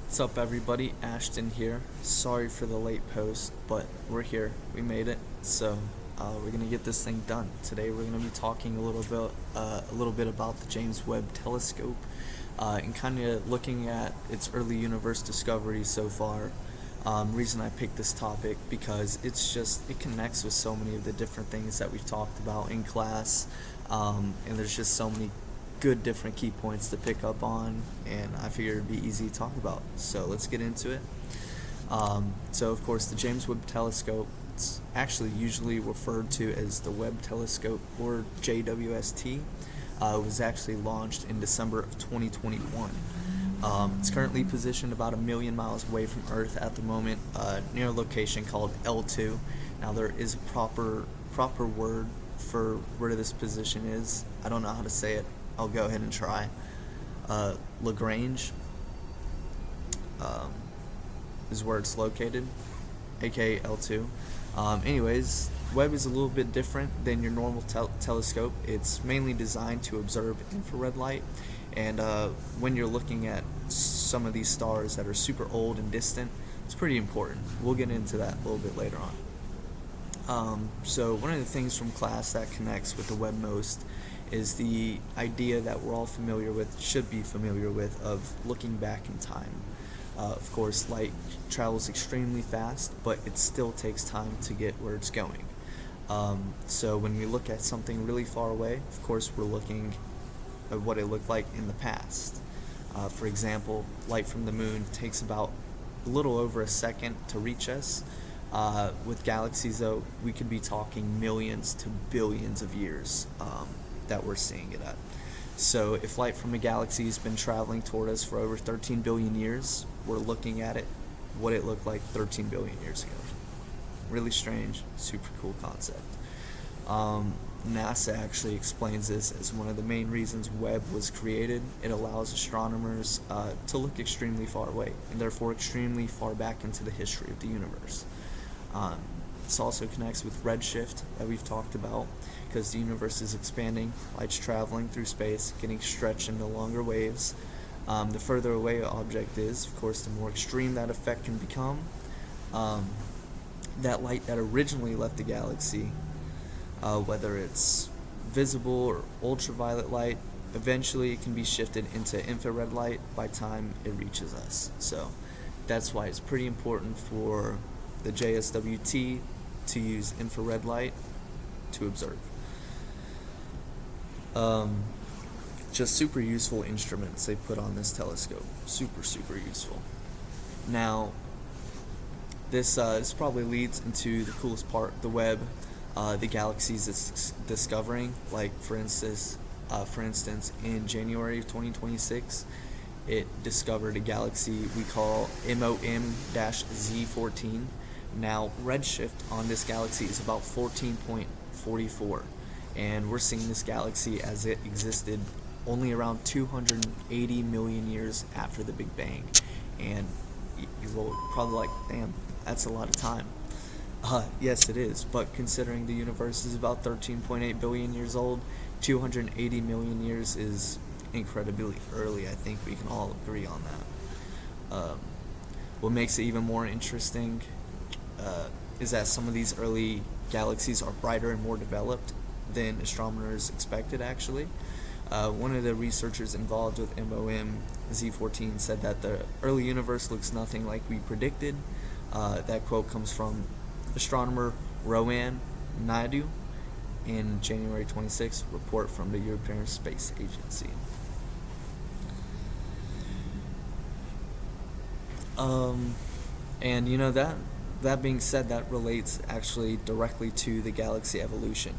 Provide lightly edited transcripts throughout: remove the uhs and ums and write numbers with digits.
What's up, everybody? Ashton here. Sorry for the late post, but we're here. We made it. So we're gonna get this thing done. Today we're gonna be talking a little bit about the James Webb Telescope and kind of looking at its early universe discovery so far. Reason I picked this topic because it connects with so many of the different things that we've talked about in class, and there's just so many good different key points to pick up on, and I figured it'd be easy to talk about. So let's get into it. So of course the James Webb Telescope, it's actually usually referred to as the Webb Telescope or JWST. It was actually launched in December of 2021. It's currently positioned about 1,000,000 miles away from Earth at the moment, near a location called L2. Now there is a proper word for where this position is. I don't know how to say it. I'll go ahead and try. Lagrange is where it's located, aka L2. Anyways, Webb is a little bit different than your normal telescope. It's mainly designed to observe infrared light, and when you're looking at some of these stars that are super old and distant, it's pretty important. We'll get into that a little bit later on. So one of the things from class that connects with the Webb most is the idea that we're all should be familiar with, of looking back in time. Of course, light travels extremely fast, but it still takes time to get where it's going. So when we look at something really far away, of course, we're looking at what it looked like in the past. For example, light from the moon takes about a little over a second to reach us. With galaxies, though, we could be talking millions to billions of years that we're seeing it at. So if light from a galaxy has been traveling toward us for over 13 billion years, we're looking at what it looked like 13 billion years ago. Really strange, super cool concept. NASA actually explains this as one of the main reasons Webb was created. It allows astronomers to look extremely far away, and therefore extremely far back into the history of the universe. This also connects with redshift that we've talked about, because the universe is expanding, light's traveling through space, getting stretched into longer waves. The further away an object is, of course, the more extreme that effect can become. That light that originally left the galaxy, whether it's visible or ultraviolet light, eventually it can be shifted into infrared light by the time it reaches us. So that's why it's pretty important for the JSWT to use infrared light to observe. Just super useful instruments they put on this telescope. Super useful. Now, this probably leads into the coolest part of the Webb, the galaxies it's discovering. Like for instance, in January of 2026, it discovered a galaxy we call MOM-Z14. Now, redshift on this galaxy is about 14.44, and we're seeing this galaxy as it existed only around 280 million years after the Big Bang. And you're probably like, damn, that's a lot of time. Yes, it is, but considering the universe is about 13.8 billion years old, 280 million years is incredibly early. I think we can all agree on that. What makes it even more interesting is that some of these early galaxies are brighter and more developed than astronomers expected, actually. One of the researchers involved with MOM-Z14 said that the early universe looks nothing like we predicted. That quote comes from astronomer Rowan Naidu in January 26th report from the European Space Agency. And that being said, that relates actually directly to the galaxy evolution.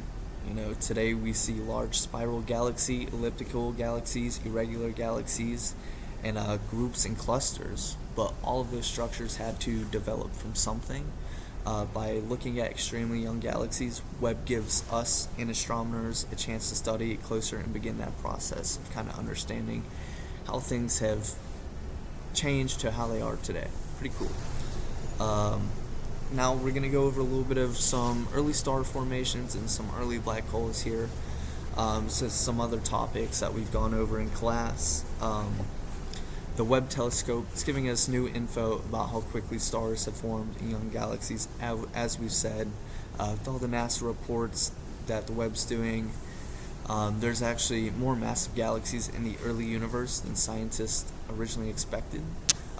Today we see large spiral galaxy, elliptical galaxies, irregular galaxies, and groups and clusters. But all of those structures had to develop from something. By looking at extremely young galaxies, Webb gives us and astronomers a chance to study it closer and begin that process of kind of understanding how things have changed to how they are today. Pretty cool. Now we're going to go over a little bit of some early star formations and some early black holes here. So some other topics that we've gone over in class. The Webb telescope is giving us new info about how quickly stars have formed in young galaxies, as we've said. With all the NASA reports that the Webb's doing, there's actually more massive galaxies in the early universe than scientists originally expected.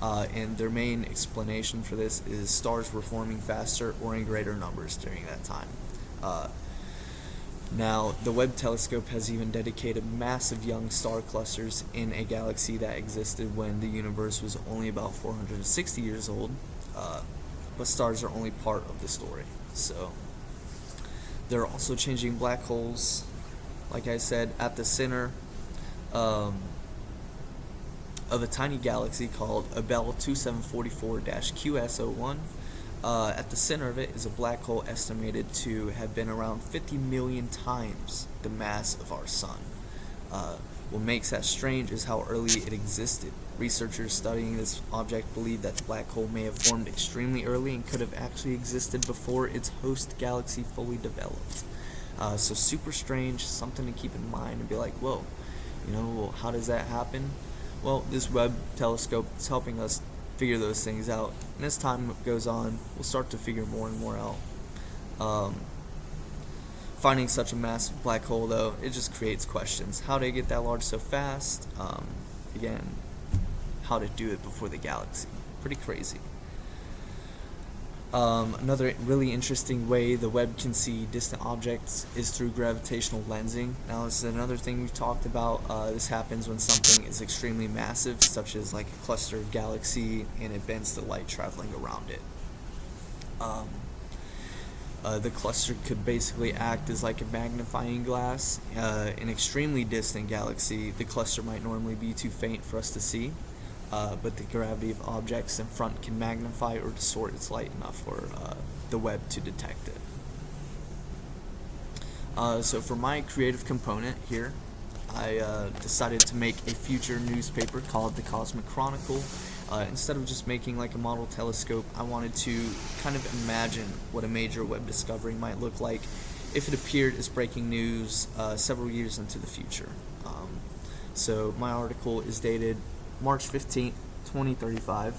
And their main explanation for this is stars were forming faster or in greater numbers during that time. Now, the Webb telescope has even dedicated massive young star clusters in a galaxy that existed when the universe was only about 460 years old, but stars are only part of the story. So, they're also changing black holes, like I said, at the center of a tiny galaxy called Abell 2744-QS01. At the center of it is a black hole estimated to have been around 50 million times the mass of our sun. What makes that strange is how early it existed. Researchers studying this object believe that the black hole may have formed extremely early and could have actually existed before its host galaxy fully developed. So super strange, something to keep in mind and be like, whoa, well, how does that happen? Well, this Webb telescope is helping us figure those things out. And as time goes on, we'll start to figure more and more out. Finding such a massive black hole, though, it just creates questions. How did it get that large so fast? Again, how to do it before the galaxy. Pretty crazy. Another really interesting way the Webb can see distant objects is through gravitational lensing. Now, this is another thing we've talked about. This happens when something is extremely massive, such as like a clustered galaxy, and it bends the light traveling around it. The cluster could basically act as like a magnifying glass. In an extremely distant galaxy, the cluster might normally be too faint for us to see. But the gravity of objects in front can magnify or distort its light enough for the Webb to detect it. So for my creative component here, I decided to make a future newspaper called the Cosmic Chronicle. Instead of just making like a model telescope, I wanted to kind of imagine what a major Webb discovery might look like if it appeared as breaking news several years into the future. So my article is dated March 15th, 2035,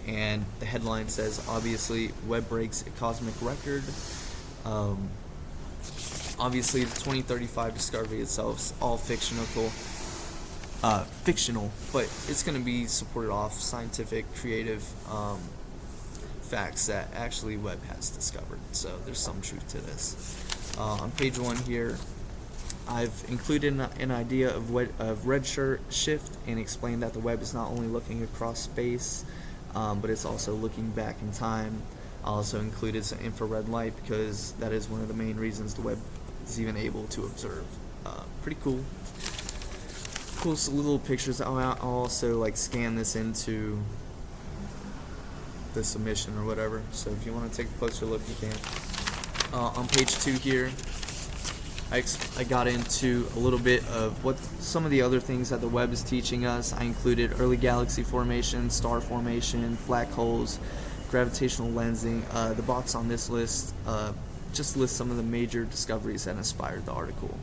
and the headline says, obviously, Webb breaks a cosmic record. Obviously, the 2035 discovery itself is all fictional, but it's going to be supported off scientific, creative facts that actually Webb has discovered. So there's some truth to this. On page 1 here, I've included an idea of redshift and explained that the Webb is not only looking across space, but it's also looking back in time. I also included some infrared light because that is one of the main reasons the Webb is even able to observe. Pretty cool. Cool little pictures. I'll also like scan this into the submission or whatever. So if you want to take a closer look, you can. On page 2 here, I got into a little bit of what some of the other things that the Webb is teaching us. I included early galaxy formation, star formation, black holes, gravitational lensing. The box on this list just lists some of the major discoveries that inspired the article,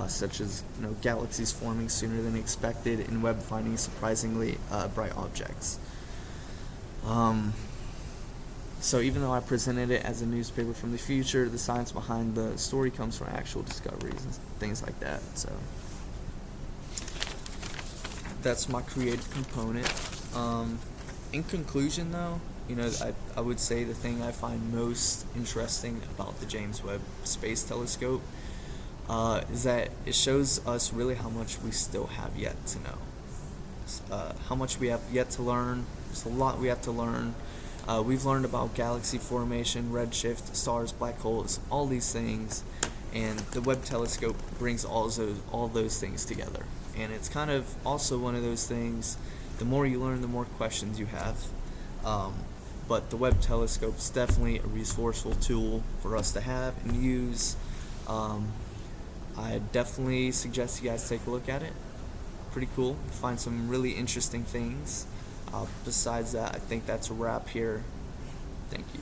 such as galaxies forming sooner than expected and Webb finding surprisingly bright objects. So even though I presented it as a newspaper from the future, the science behind the story comes from actual discoveries and things like that. So that's my creative component. In conclusion, though, I would say the thing I find most interesting about the James Webb Space Telescope is that it shows us really how much we still have yet to know. How much we have yet to learn. There's a lot we have to learn. We've learned about galaxy formation, redshift, stars, black holes, all these things, and the Webb telescope brings all those things together. And it's kind of also one of those things, the more you learn, the more questions you have. But the Webb telescope is definitely a resourceful tool for us to have and use. I definitely suggest you guys take a look at it. Pretty cool. Find some really interesting things. Besides that, I think that's a wrap here. Thank you.